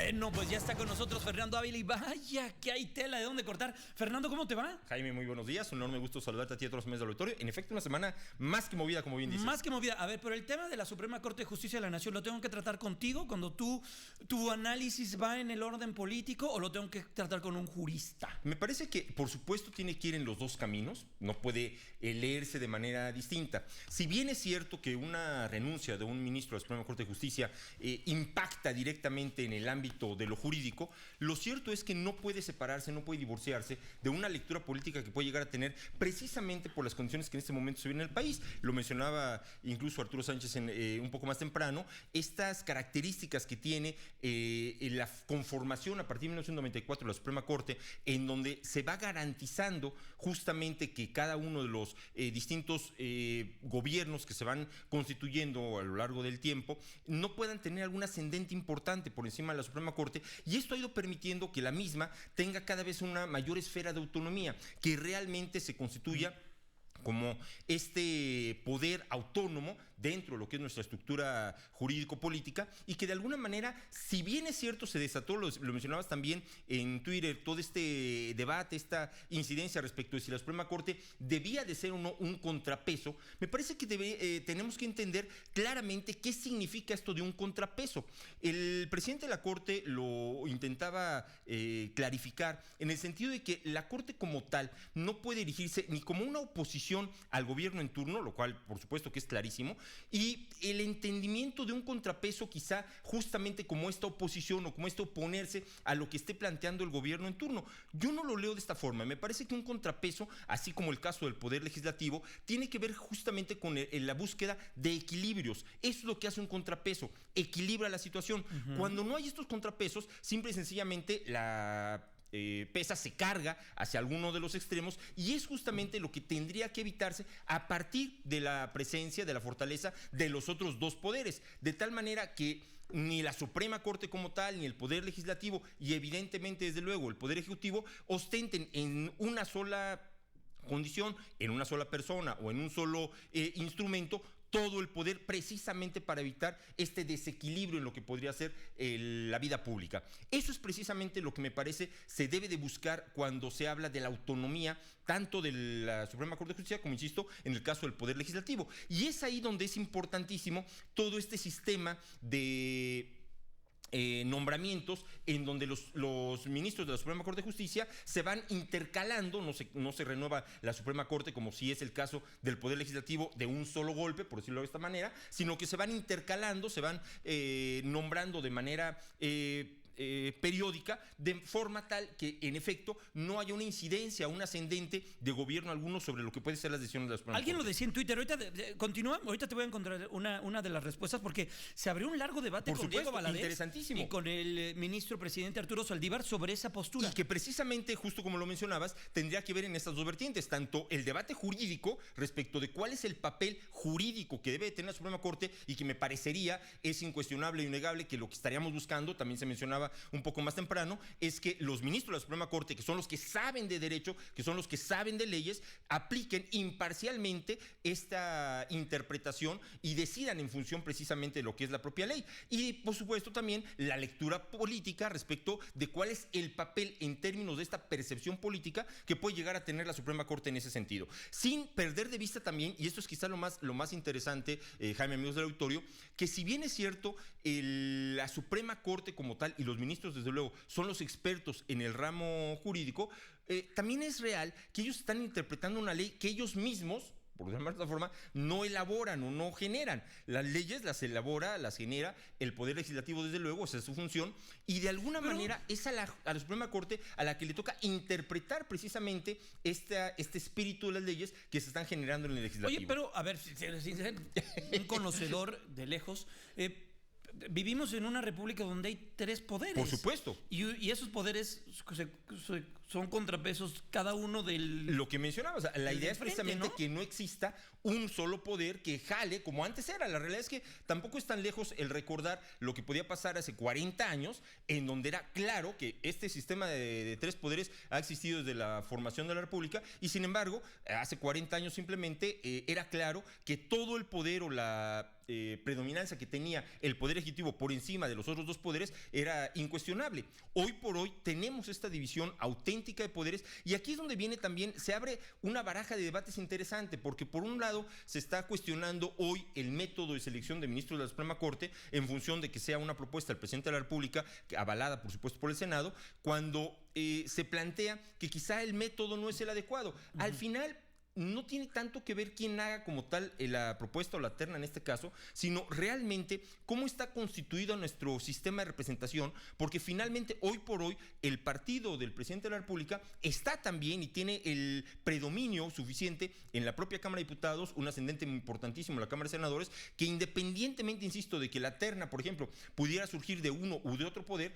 Bueno, pues ya está con nosotros Fernando Ávila y vaya que hay tela de dónde cortar. Fernando, ¿cómo te va? Jaime, muy buenos días. Un enorme gusto saludarte a ti y a todos los medios del auditorio. En efecto, una semana más que movida, como bien dices. Más que movida. A ver, pero el tema de la Suprema Corte de Justicia de la Nación, ¿lo tengo que tratar contigo cuando tu análisis va en el orden político o lo tengo que tratar con un jurista? Me parece que, por supuesto, tiene que ir en los dos caminos. No puede leerse de manera distinta. Si bien es cierto que una renuncia de un ministro de la Suprema Corte de Justicia impacta directamente en el ámbito de lo jurídico, lo cierto es que no puede separarse, no puede divorciarse de una lectura política que puede llegar a tener precisamente por las condiciones que en este momento se viven en el país. Lo mencionaba incluso Arturo Sánchez un poco más temprano, estas características que tiene la conformación a partir de 1994 de la Suprema Corte, en donde se va garantizando justamente que cada uno de los distintos gobiernos que se van constituyendo a lo largo del tiempo no puedan tener algún ascendente importante por encima de la Suprema Corte, y esto ha ido permitiendo que la misma tenga cada vez una mayor esfera de autonomía, que realmente se constituya como este poder autónomo dentro de lo que es nuestra estructura jurídico-política, y que de alguna manera, si bien es cierto, se desató, lo mencionabas también en Twitter, todo este debate, esta incidencia respecto de si la Suprema Corte debía de ser o no un contrapeso. Me parece que tenemos que entender claramente qué significa esto de un contrapeso. El presidente de la Corte lo intentaba clarificar en el sentido de que la Corte como tal no puede erigirse ni como una oposición al gobierno en turno, lo cual por supuesto que es clarísimo, y el entendimiento de un contrapeso quizá justamente como esta oposición o como este oponerse a lo que esté planteando el gobierno en turno. Yo no lo leo de esta forma. Me parece que un contrapeso, así como el caso del Poder Legislativo, tiene que ver justamente con la búsqueda de equilibrios. Eso es lo que hace un contrapeso, equilibra la situación. Cuando no hay estos contrapesos, simple y sencillamente la pesa se carga hacia alguno de los extremos, y es justamente lo que tendría que evitarse a partir de la presencia, de la fortaleza de los otros dos poderes, de tal manera que ni la Suprema Corte como tal, ni el Poder Legislativo, y evidentemente desde luego el Poder Ejecutivo, ostenten en una sola condición, en una sola persona o en un solo instrumento todo el poder, precisamente para evitar este desequilibrio en lo que podría ser la vida pública. Eso es precisamente lo que me parece se debe de buscar cuando se habla de la autonomía tanto de la Suprema Corte de Justicia como, insisto, en el caso del Poder Legislativo. Y es ahí donde es importantísimo todo este sistema de nombramientos en donde los ministros de la Suprema Corte de Justicia se van intercalando, no se renueva la Suprema Corte como si es el caso del Poder Legislativo de un solo golpe, por decirlo de esta manera, sino que se van intercalando, se van nombrando de manera periódica, de forma tal que en efecto no haya una incidencia, un ascendente de gobierno alguno sobre lo que pueden ser las decisiones de la Suprema Corte. Alguien lo decía en Twitter, ahorita continúa, ahorita te voy a encontrar una de las respuestas, porque se abrió un largo debate por con supuesto, Diego Valadez interesantísimo, y con el ministro presidente Arturo Saldívar sobre esa postura. Y que precisamente, justo como lo mencionabas, tendría que ver en estas dos vertientes, tanto el debate jurídico respecto de cuál es el papel jurídico que debe tener la Suprema Corte, y que me parecería es incuestionable e innegable que lo que estaríamos buscando, también se mencionaba un poco más temprano, es que los ministros de la Suprema Corte, que son los que saben de derecho, que son los que saben de leyes, apliquen imparcialmente esta interpretación y decidan en función precisamente de lo que es la propia ley. Y por supuesto también la lectura política respecto de cuál es el papel en términos de esta percepción política que puede llegar a tener la Suprema Corte en ese sentido. Sin perder de vista también, y esto es quizá lo más interesante, Jaime, amigos del auditorio, que si bien es cierto, la Suprema Corte como tal y los ministros desde luego son los expertos en el ramo jurídico, también es real que ellos están interpretando una ley que ellos mismos, por decirlo de esta forma, no elaboran o no generan. Las leyes las elabora, las genera el Poder Legislativo, desde luego, esa es su función, y de alguna manera es a la Suprema Corte a la que le toca interpretar precisamente este espíritu de las leyes que se están generando en el Legislativo. Oye, pero a ver, un conocedor de lejos, vivimos en una república donde hay tres poderes. Por supuesto. Y esos poderes son contrapesos cada uno del... Lo que mencionabas, la idea es precisamente, ¿no?, que no exista un solo poder que jale como antes era. La realidad es que tampoco es tan lejos el recordar lo que podía pasar hace 40 años, en donde era claro que este sistema de tres poderes ha existido desde la formación de la República, y sin embargo, hace 40 años simplemente era claro que todo el poder o la predominancia que tenía el Poder Ejecutivo por encima de los otros dos poderes era incuestionable. Hoy por hoy tenemos esta división auténtica de poderes y aquí es donde viene también, se abre una baraja de debates interesante, porque por un lado se está cuestionando hoy el método de selección de ministros de la Suprema Corte en función de que sea una propuesta del presidente de la República, avalada por supuesto por el Senado, cuando se plantea que quizá el método no es el adecuado. Al final no tiene tanto que ver quién haga como tal la propuesta o la terna en este caso, sino realmente cómo está constituido nuestro sistema de representación, porque finalmente hoy por hoy el partido del presidente de la República está también y tiene el predominio suficiente en la propia Cámara de Diputados, un ascendente importantísimo en la Cámara de Senadores, que independientemente, insisto, de que la terna, por ejemplo, pudiera surgir de uno u de otro poder,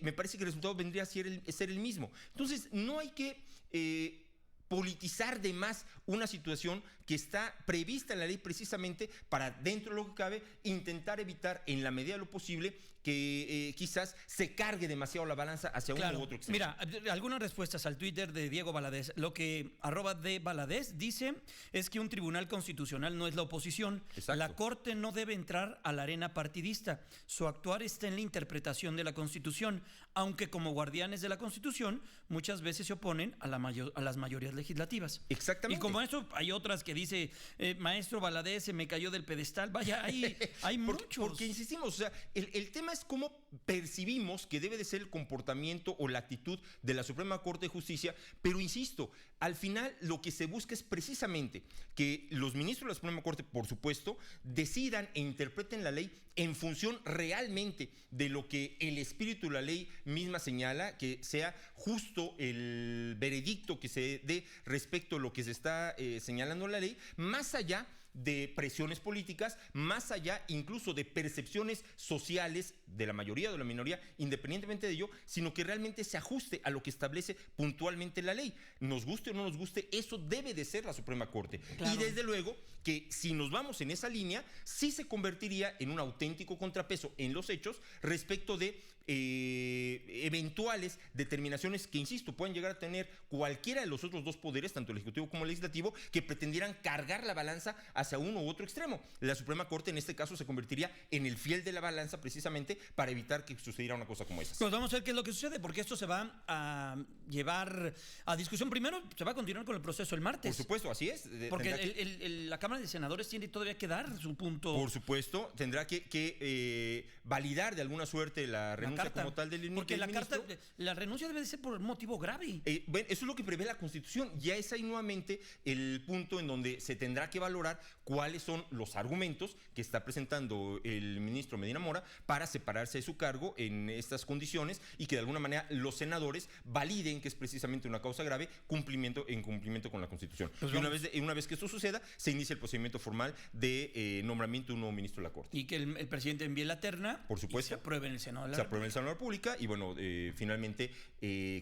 me parece que el resultado vendría a ser el mismo. Entonces, no hay que politizar de más una situación que está prevista en la ley precisamente para, dentro de lo que cabe, intentar evitar en la medida de lo posible que quizás se cargue demasiado la balanza hacia uno u otro extremo. Mira, algunas respuestas al Twitter de Diego Valadez. Lo que @dvaladez dice es que un tribunal constitucional no es la oposición. Exacto. La Corte no debe entrar a la arena partidista. Su actuar está en la interpretación de la Constitución, aunque como guardianes de la Constitución muchas veces se oponen a las mayorías legislativas. Exactamente. Y como eso hay otras que dice, maestro Valadez se me cayó del pedestal. Vaya, hay muchos. Porque insistimos, o sea, el tema es cómo percibimos que debe de ser el comportamiento o la actitud de la Suprema Corte de Justicia, pero insisto, al final lo que se busca es precisamente que los ministros de la Suprema Corte, por supuesto, decidan e interpreten la ley en función realmente de lo que el espíritu de la ley misma señala, que sea justo el veredicto que se dé respecto a lo que se está señalando en la ley, más allá de presiones políticas, más allá incluso de percepciones sociales de la mayoría o de la minoría, independientemente de ello, sino que realmente se ajuste a lo que establece puntualmente la ley. Nos guste o no nos guste, eso debe de ser la Suprema Corte. Claro. Y desde luego que si nos vamos en esa línea, sí se convertiría en un auténtico contrapeso en los hechos respecto de eventuales determinaciones que, insisto, pueden llegar a tener cualquiera de los otros dos poderes, tanto el Ejecutivo como el Legislativo, que pretendieran cargar la balanza hacia uno u otro extremo. La Suprema Corte en este caso se convertiría en el fiel de la balanza precisamente para evitar que sucediera una cosa como esa. Pues vamos a ver qué es lo que sucede, porque esto se va a llevar a discusión. Primero se va a continuar con el proceso el martes. Por supuesto, así es. Porque la Cámara de Senadores tiene todavía que dar su punto. Por supuesto, tendrá que validar de alguna suerte la renuncia como tal del ministro. Porque la renuncia debe de ser por motivo grave. Bueno, eso es lo que prevé la Constitución. Ya es ahí nuevamente el punto en donde se tendrá que valorar cuáles son los argumentos que está presentando el ministro Medina Mora para separarse de su cargo en estas condiciones y que de alguna manera los senadores validen que es precisamente una causa grave en cumplimiento con la Constitución. Pues y una vez que esto suceda, se inicia el procedimiento formal de nombramiento de un nuevo ministro de la Corte. Y que el presidente envíe la terna. Por supuesto. Y se apruebe en el Senado de la República. En la República y bueno, finalmente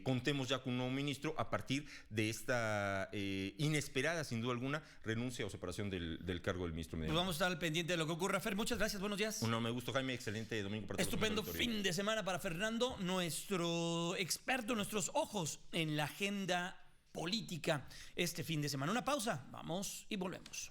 contemos ya con un nuevo ministro a partir de esta inesperada, sin duda alguna, renuncia o separación del cargo del ministro Medina. Pues vamos a estar al pendiente de lo que ocurra. Fer, muchas gracias, buenos días. No, me gustó, Jaime, excelente domingo para todos. Estupendo fin de semana para Fernando, nuestro experto, nuestros ojos en la agenda política este fin de semana. Una pausa, vamos y volvemos.